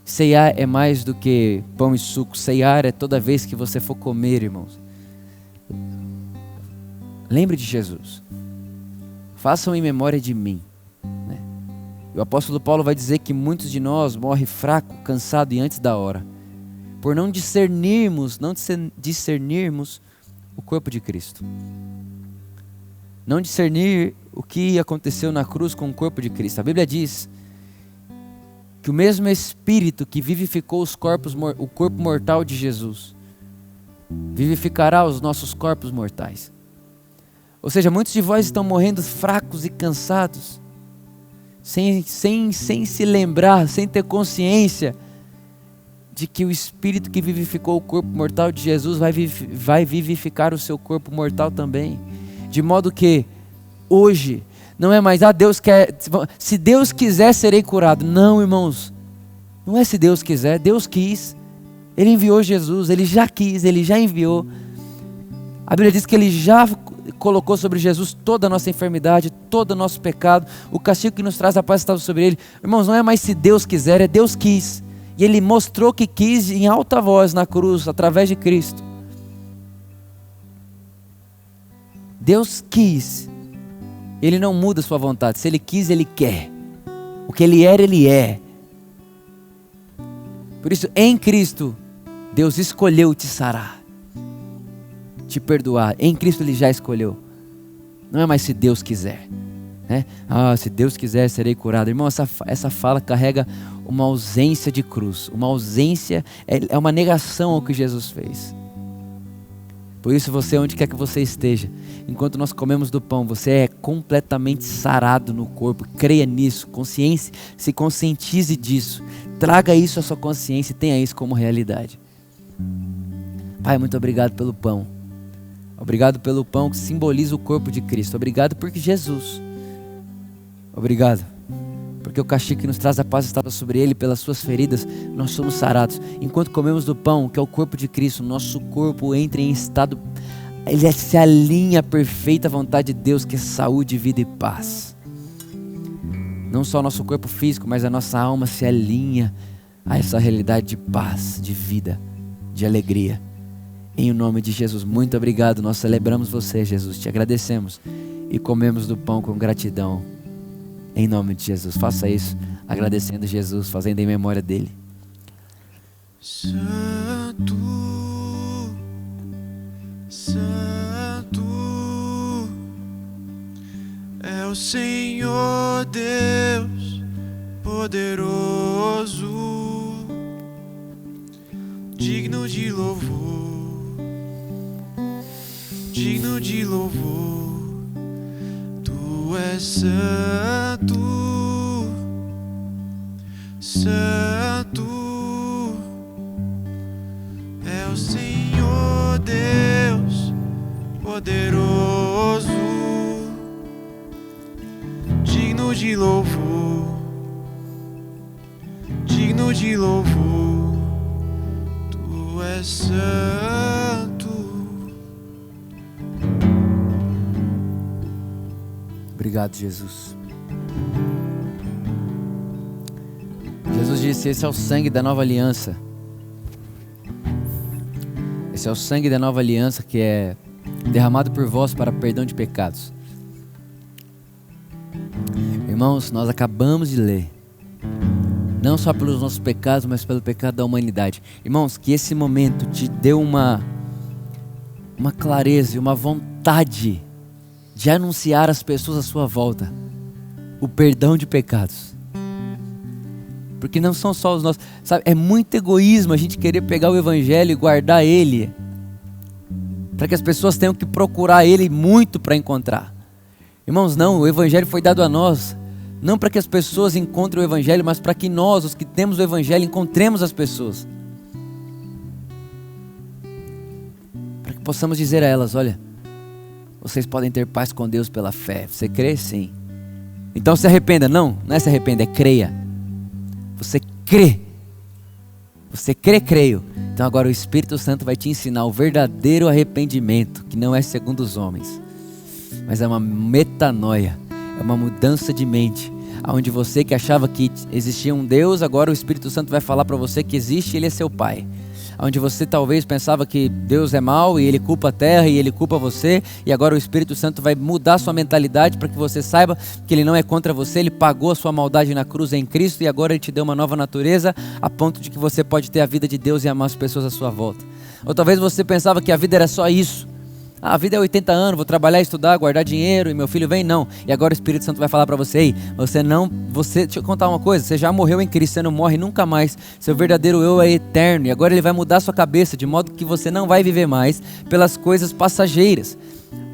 Ceiar é mais do que pão e suco. Ceiar é toda vez que você for comer, irmãos. Lembre de Jesus. Façam em memória de mim. Né? E o apóstolo Paulo vai dizer que muitos de nós morrem fraco, cansado e antes da hora, por não discernirmos o corpo de Cristo. Não discernir o que aconteceu na cruz com o corpo de Cristo. A Bíblia diz que o mesmo Espírito que vivificou o corpo mortal de Jesus, vivificará os nossos corpos mortais. Ou seja, muitos de vós estão morrendo fracos e cansados, sem se lembrar, sem ter consciência de que o Espírito que vivificou o corpo mortal de Jesus vai vivificar o seu corpo mortal também. De modo que hoje não é mais, Deus quer, se Deus quiser serei curado. Não, irmãos, não é se Deus quiser, Deus quis. Ele enviou Jesus, Ele já quis, Ele já enviou. A Bíblia diz que Ele já colocou sobre Jesus toda a nossa enfermidade, todo o nosso pecado, o castigo que nos traz a paz estava sobre Ele. Irmãos, não é mais se Deus quiser, é Deus quis. E Ele mostrou que quis em alta voz na cruz, através de Cristo. Deus quis. Ele não muda a sua vontade. Se Ele quis, Ele quer. O que Ele era, Ele é. Por isso, em Cristo, Deus escolheu te sarar. te perdoar. Em Cristo Ele já escolheu. Não é mais se Deus quiser, né? Se Deus quiser serei curado. Irmão, essa fala carrega uma ausência de cruz. Uma ausência, é uma negação ao que Jesus fez. Por isso você, onde quer que você esteja, enquanto nós comemos do pão, você é completamente sarado no corpo. Creia nisso, se conscientize disso. Traga isso à sua consciência e tenha isso como realidade. Pai, muito obrigado pelo pão. Obrigado pelo pão que simboliza o corpo de Cristo. Obrigado porque Jesus. Obrigado porque o castigo que nos traz a paz estava sobre Ele, pelas suas feridas nós somos sarados. Enquanto comemos do pão, que é o corpo de Cristo, nosso corpo entra em estado, ele se alinha à perfeita vontade de Deus, que é saúde, vida e paz. Não só o nosso corpo físico, mas a nossa alma se alinha a essa realidade de paz, de vida, de alegria. Em nome de Jesus, muito obrigado. Nós celebramos você, Jesus, te agradecemos e comemos do pão com gratidão. Em nome de Jesus, faça isso, agradecendo Jesus, fazendo em memória dele. Santo, Santo é o Senhor Deus poderoso, digno de louvor, digno de louvor. Tu és santo, santo é o Senhor Deus poderoso, digno de louvor, digno de louvor. Tu és santo. Obrigado, Jesus. Jesus disse: esse é o sangue da nova aliança. Esse é o sangue da nova aliança que é derramado por vós para perdão de pecados. Irmãos, nós acabamos de ler, não só pelos nossos pecados, mas pelo pecado da humanidade. Irmãos, que esse momento te deu uma clareza e uma vontade de anunciar às pessoas à sua volta o perdão de pecados. Porque não são só os nossos, sabe, é muito egoísmo a gente querer pegar o evangelho e guardar ele, para que as pessoas tenham que procurar ele muito para encontrar. Irmãos, não, o evangelho foi dado a nós, não para que as pessoas encontrem o evangelho, mas para que nós, os que temos o evangelho, encontremos as pessoas, para que possamos dizer a elas: olha, vocês podem ter paz com Deus pela fé. Você crê? Sim. Então se arrependa. Não é se arrependa, é creia. Você crê. Você crê, creio. Então agora o Espírito Santo vai te ensinar o verdadeiro arrependimento, que não é segundo os homens, mas é uma metanoia, é uma mudança de mente, onde você que achava que existia um Deus, agora o Espírito Santo vai falar para você que existe, Ele é seu Pai. Onde você talvez pensava que Deus é mau e Ele culpa a terra e Ele culpa você, e agora o Espírito Santo vai mudar sua mentalidade para que você saiba que Ele não é contra você, Ele pagou a sua maldade na cruz em Cristo e agora Ele te deu uma nova natureza a ponto de que você pode ter a vida de Deus e amar as pessoas à sua volta. Ou talvez você pensava que a vida era só isso. A vida é 80 anos, vou trabalhar, estudar, guardar dinheiro e meu filho vem, não. E agora o Espírito Santo vai falar para você: ei, deixa eu contar uma coisa, você já morreu em Cristo, você não morre nunca mais. Seu verdadeiro eu é eterno. E agora Ele vai mudar sua cabeça, de modo que você não vai viver mais pelas coisas passageiras.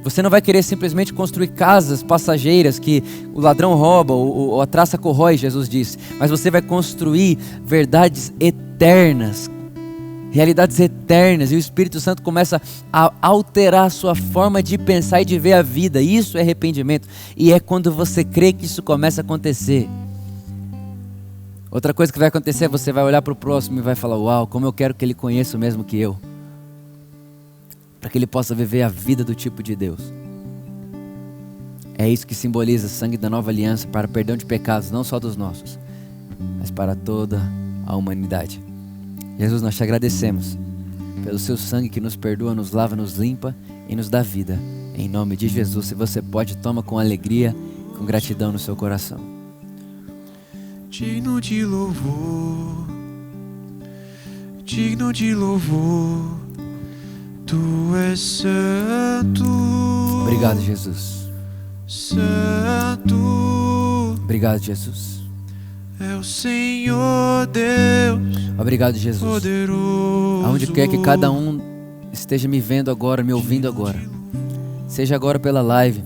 Você não vai querer simplesmente construir casas passageiras que o ladrão rouba ou a traça corrói, Jesus disse. Mas você vai construir verdades eternas, realidades eternas, e o Espírito Santo começa a alterar a sua forma de pensar e de ver a vida. Isso é arrependimento, e é quando você crê que isso começa a acontecer. Outra coisa que vai acontecer é você vai olhar para o próximo e vai falar: uau, como eu quero que ele conheça o mesmo que eu, para que ele possa viver a vida do tipo de Deus. É isso que simboliza o sangue da nova aliança para perdão de pecados, não só dos nossos, mas para toda a humanidade. Jesus, nós te agradecemos pelo seu sangue que nos perdoa, nos lava, nos limpa e nos dá vida. Em nome de Jesus, se você pode, toma com alegria, com gratidão no seu coração. Digno de louvor, digno de louvor. Tu Tu és santo. Obrigado, Jesus. Santo. Obrigado, Jesus. É o Senhor Deus. Obrigado, Jesus. Poderoso. Aonde quer que cada um esteja me vendo agora, me ouvindo agora, seja agora pela live,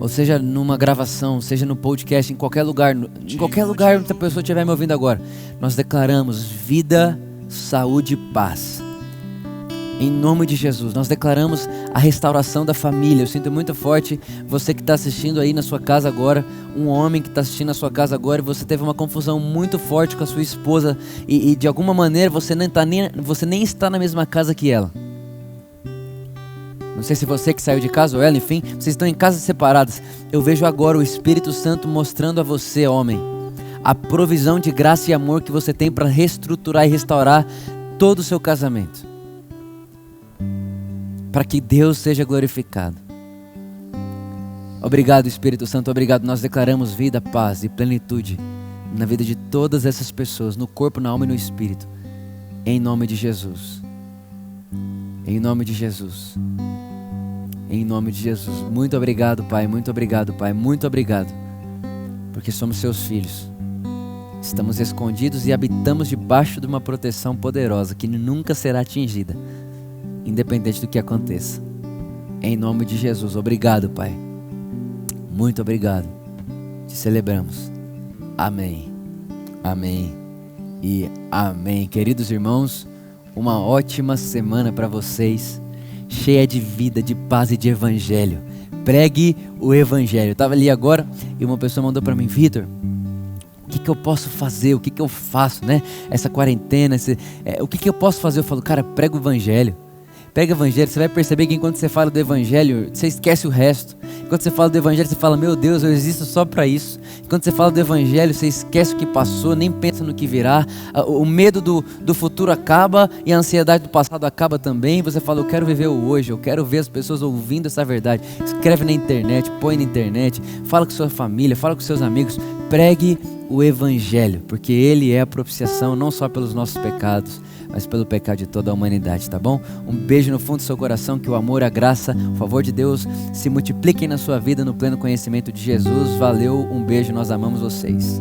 ou seja numa gravação, seja no podcast, em qualquer lugar onde a pessoa estiver me ouvindo agora, nós declaramos vida, saúde e paz. Em nome de Jesus, nós declaramos a restauração da família. Eu sinto muito forte você que está assistindo aí na sua casa agora, um homem que está assistindo na sua casa agora, e você teve uma confusão muito forte com a sua esposa e de alguma maneira você nem está na mesma casa que ela. Não sei se você que saiu de casa ou ela, enfim, vocês estão em casas separadas. Eu vejo agora o Espírito Santo mostrando a você, homem, a provisão de graça e amor que você tem para reestruturar e restaurar todo o seu casamento, para que Deus seja glorificado. Obrigado, Espírito Santo, obrigado. Nós declaramos vida, paz e plenitude na vida de todas essas pessoas, no corpo, na alma e no espírito, em nome de Jesus. Em nome de Jesus. Em nome de Jesus. Muito obrigado, Pai, muito obrigado, Pai, muito obrigado, porque somos seus filhos. Estamos escondidos e habitamos debaixo de uma proteção poderosa que nunca será atingida, independente do que aconteça. Em nome de Jesus, obrigado, Pai. Muito obrigado. Te celebramos. Amém. Amém e amém. Queridos irmãos, uma ótima semana para vocês, cheia de vida, de paz e de evangelho. Pregue o evangelho. Eu estava ali agora e uma pessoa mandou para mim: Vitor, o que eu posso fazer? O que eu faço, né? Essa quarentena, o que eu posso fazer? Eu falo, cara, prega o evangelho. Pega o evangelho, você vai perceber que enquanto você fala do evangelho, você esquece o resto. Enquanto você fala do evangelho, você fala, meu Deus, eu existo só para isso. Enquanto você fala do evangelho, você esquece o que passou, nem pensa no que virá. O medo do futuro acaba e a ansiedade do passado acaba também. Você fala, eu quero viver o hoje, eu quero ver as pessoas ouvindo essa verdade. Escreve na internet, põe na internet, fala com sua família, fala com seus amigos. Pregue o evangelho, porque ele é a propiciação não só pelos nossos pecados, mas pelo pecado de toda a humanidade, tá bom? Um beijo no fundo do seu coração, que o amor, a graça, o favor de Deus se multipliquem na sua vida no pleno conhecimento de Jesus. Valeu, um beijo, nós amamos vocês.